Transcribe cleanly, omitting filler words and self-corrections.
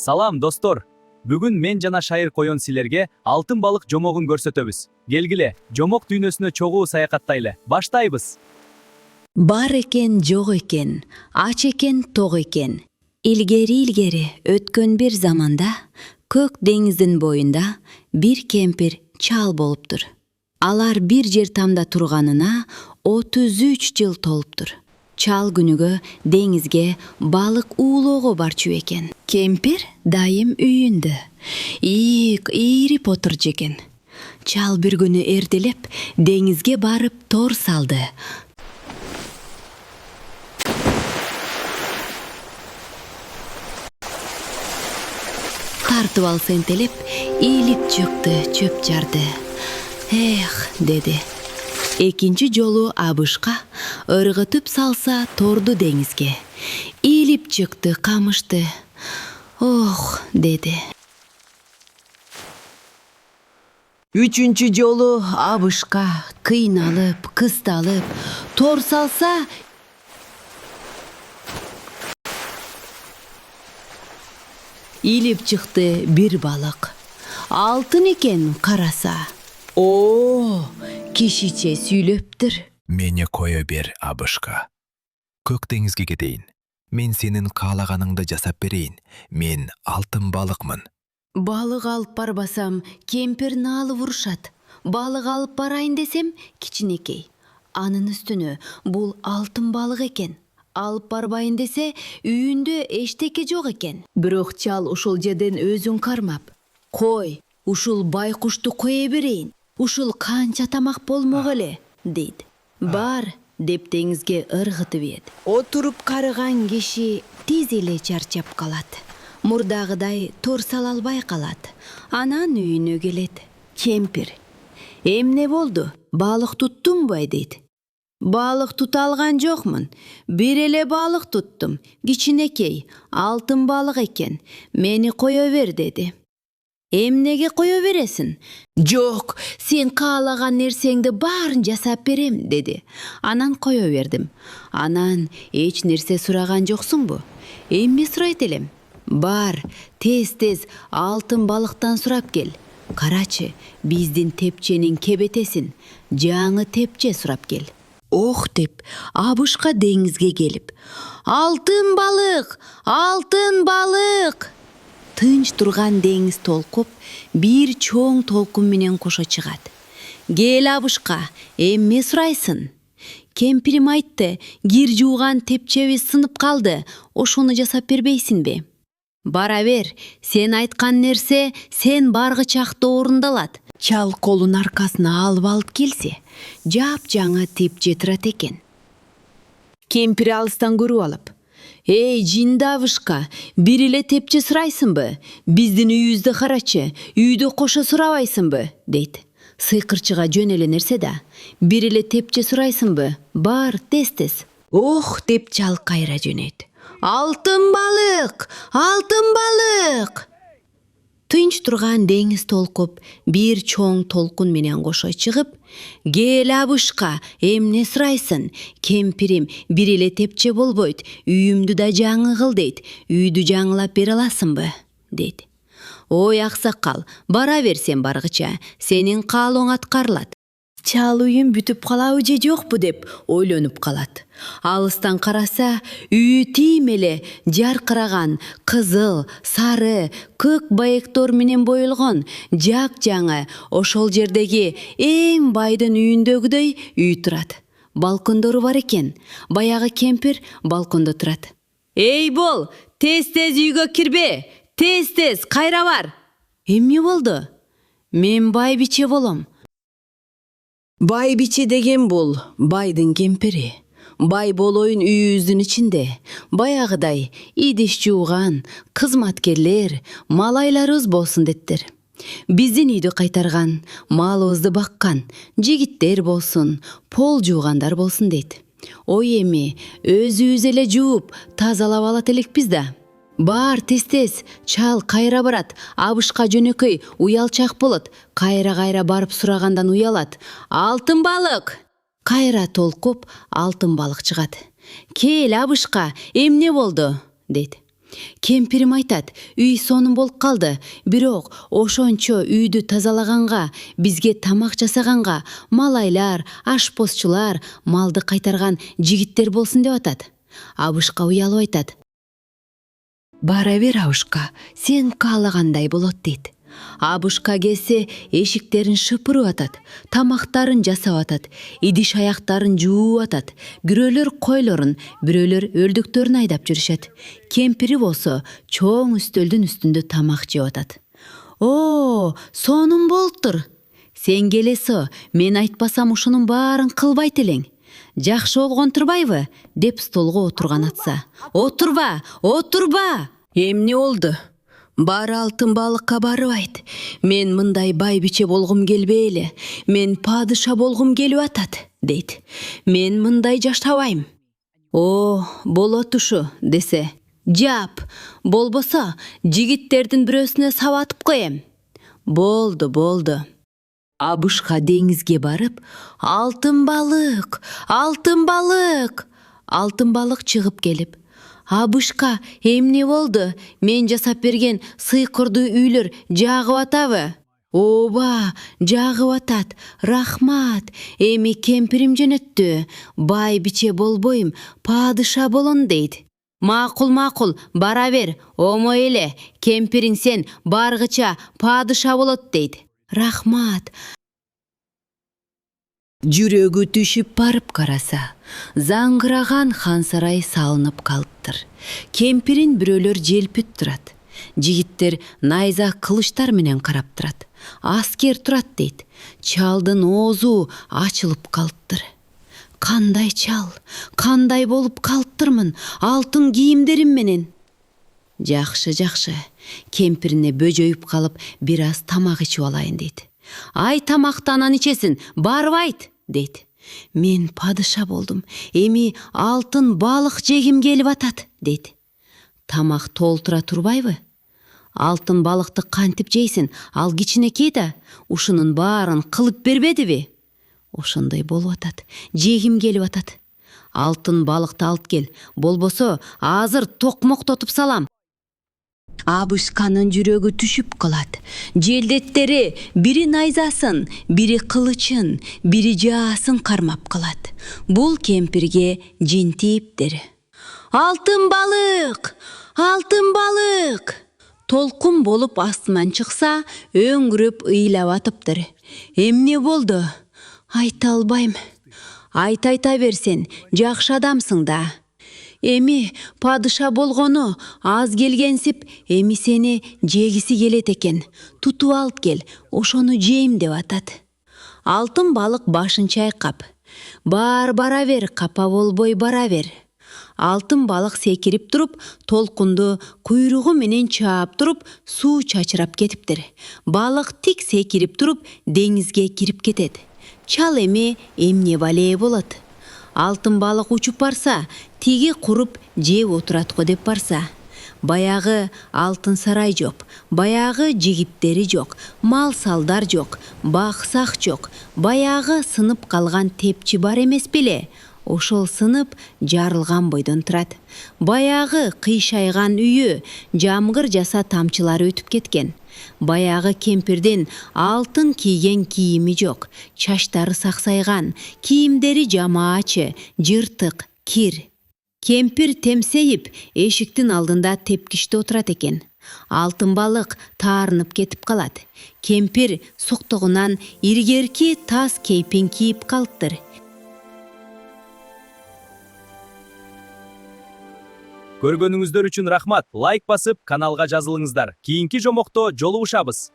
Салам достор. Бүгүн мен жана Шайыр Коен силерге алтын балык жомогун көрсөтөбүз. Келгиле, жомок дүйнөсүнө чогуу саякаттайлы. Баштайбыз. Бар экен, жок экен, ач экен, ток экен. Илгери өткөн бир заманда көк деңиздин боюнда бир кемпир чал болуптур. Алар бир жер тамда турганына 33 жыл толуптур. Чал күнүгө деңизге балык уулоого барчу экен. Кемпир дайым үйүндө ийрип отурчу экен. Чал бир күнү эртелеп деңизге барып тор салды. Тартып алса энтелеп, ийилип чыкты, чөп жарды. Эх, деди. Экинчи жолу абышка ыргытып салса торду деңизге. Ийилип чыкты, камышты. Ох, деди. Үчүнчү жолу абышка кыйналып, кысталып, тор салса ийилип чыкты бир балык. Алтын экен караса. О, кишиче сүйлөптүр. Мени кое бер, абышка. Көк деңизге кетейин. Мен сенин каалаганыңды жасап берейин. Мен алтын балыкмын. Балык алып барбасам, кемпирни алып урушат. Балык алып барайын десем, кичинекей. Анын үстүнө бул алтын балык экен. Алып барбайын десе, үйүндө эчтеке жок экен. Бирок чал ушул жерден өзүн кармап, кой, ушул байкушту кое берейин. Ушул канча тамак болмок эле, дейт. Бар, деп деңизге ыргытып ийет. Отуруп карыган киши тез эле чарчап калат. Мурдагыдай тор сала албай калат. Анан үйүнө келет. Кемпир: "Эмне болду? Балык туттуңбу?" дейт. "Балык тута алган жокмун. Бир эле балык туттум. Кичинекей, алтын балык экен. Мени кое бер", деди. "Эмнеге кое бересиң?" "Жок, сен каалаган нерсеңди баарын жасап берем", деди. Анан кое бердим. "Анан эч нерсе сураган жоксуңбу?" "Эмне сурайт элем?" "Бар, тез алтын балыктан сурап кел. Карачы, биздин тепченин кебетесин, жаңы тепче сурап кел." Ох деп, абышка деңизге келип: "Алтын балык! Алтын балык!" Тынч турган деңиз толкуп, бир чоң толкун менен кошо чыгат. "Кел, абышка, эмне сурайсың?" "Кемпирим айтты, кир жууган тепчебиз сынып калды. Ошону жасап бербейсиңби?" "Бара бер, сен айткан нерсе сен баргычакта орундалат." Чал колун аркасына алып келсе, жапжаңа тепче турат экен. Кемпир алыстан көрүп алып: "Эй, жинди абышка, бир эле тепче сурайсыңбы? Биздин үйүбүздү карачы, үйдө кошо сурабайсыңбы?" дейт. Сыйкырчыга жөн эле нерсе да. "Бир эле тепче сурайсыңбы? Бар, тез." "Ох", деп чал кайра жөнөйт. "Алтын балык! Алтын балык!" Тынч турган деңиз толкуп, бир чоң толкун менен кошо чыгып: "Кел, абышка, эмне сурайсың? Кемпирим бир эле тепче болбойт, үйүмдү да жаңы кыл", дейт. "Үйдү жаңылап бере аласыңбы?" дейт. "Ой, аксакал, бара бер сен баргыча, сенин каалооң аткарылат." Чал үйүм бүтүп калабы же жокпу деп ойлонуп калат. Алыстан караса, үйү тим эле жаркыраган, кызыл, сары, көк байектор менен боелгон, жапжаңы, ошол жердеги эң байдын үйүндөгүдөй үй турат. Балкондору бар экен. Баягы кемпир балкондо турат. "Эй бол, тез үйгө кирбе. Тез, кайра бар." "Эмне болду?" "Мен байбиче болом." Байбиче деген бул байдын кемпири. Бай болоюн үйүбүздүн ичинде. Баягыдай идиш жууган, кызматкерлер, малайларыбыз болсун деттер. Биздин үйдү кайтарган, малыбызды баккан, жигиттер болсун, пол жуугандар болсун дейт. Ой эми, өзүбүз эле жууп, тазалап алат элекпиз да. Бар, тез, чал кайра барат. Абышка жөнөкөй уялчак болот. Кайра барып сурагандан уялат. "Алтын балык!" Кайра толкуп, алтын балык чыгат. "Кел, абышка, эмне болду?" дейт. Кемпирим айтат, үй сонун болуп калды. Бирок ошончо үйдү тазалаганга, бизге тамак жасаганга малайлар, ашпозчулар, малды кайтарган жигиттер болсун деп атат. Абышка уялып айтат. Бара бер, Абышка, сен каалагандай болот дейт. Абышка келсе эшиктерин шыпырып атат, тамактарын жасап атат, идиш аяктарын жууп атат, бирөөлөр койлорун, бирөөлөр өлдүктөрүн айдап жүрүшөт. Кемпири болсо чоң үстөлдүн үстүндө тамак жеп атат. О, сонун болуптур. Сен келесо, мен айтпасам ушунун баарын кылбайт элең. Жакшы болгон турбайбы? Деп столго отурган атса. Отурба, отурба! Эмне болду? Бары алтын балыкка барып айт. Мен мындай байбиче болгум келбей эле. Мен падыша болгум келип атат, дейт. Мен мындай жашабайм. О, болот ушу, десе. Жап, болбосо жигиттердин бирөөсүнө сабатып коем. Болду. Абышка деңизге барып, алтын балык, алтын балык. Алтын балык чыгып келип, Абышка, эмне болду? Мен жасап берген сыйкырдуу үйлөр жагып атабы? Ооба, жагып атат. Рахмат. Эми кемпирим жөнөттү. Байбиче болбойм, падыша болон дейт. Макул, бара бер. Омо эле, кемпириң сен баргыча падыша болот дейт. Рахмат. Жүрөгү түшүп барып караса, заңгыраган хан сарай салынып калыптыр. Кемпирин бирөөлөр желпит турат. Жигиттер найза кылычтар менен карап турат. Аскер турат дейт. Чалдын оозу ачылып калыптыр. Кандай чал, кандай болуп калыптырмын алтын кийимдерим менен. Жакшы. Кемпирине бөжөйүп калып, бир аз тамак ичип алайын дейт. Ай, тамакты анан ичесин, барып айт, дейт. Мен падыша болдум, эми алтын балык жегим келип атат, дейт. Тамак толтура турбайбы? Алтын балыкты кантип жейсин, ал кичинекей да, ушунун баарын кылып бербедиби? Ошондой болуп атат, жегим келип атат. Алтын балыкты алып кел, болбосо азыр токмоктотуп салам. Абышканын жүрөгү түшүп калат. Желдеттери бири найзасын, бири кылычын, бири жаасын кармап калат. Бул кемпирге жинтиптир. Алтын балык! Алтын балык! Толкун болуп астынан чыкса, өңгүрөп ыйлап атыптыр. Эмне болду? Айта албайм. Айта берсен, жакшы адамсың да. Эми падыша болгону аз келгенсип, эми сени жегиси келет экен. Тутуп алып кел, ошону жейм деп атат. Алтын балык башын чайкап, бара бер, капа болбой бара бер. Алтын балык секирип туруп, толкунду куйругу менен чаап туруп, суу чачырап кетиптир. Балык тик секирип туруп, деңизге кирип кетет. Чал эми эмне бале болот? Алтын балык учуп барса, тиги куруп жеп отурат го деп барса. Баягы алтын сарай жок, баягы жигиттери жок, мал салдар жок, баксак жок, баягы сынып калган тепчи бар эмес беле? Ошол сынып жарылган бойдон турат. Баягы кыйшайган үйү жамгыр жаса тамчылары өтүп кеткен. Баягы кемпирдин алтын кийген кийими жок, чачтары саксайган, кийимдери жамаачы, жыртык, кир. Кемпир темсейип, эшиктин алдында тепкичте отурат экен. Алтын балык таарынып кетип калат. Кемпир суктугунан иргерки таз кейпин кийип калыптыр. Көргөнүңүздөр үчүн рахмат. Лайк басып, каналга жазылыңыздар. Кийинки жомокто жолугушабыз.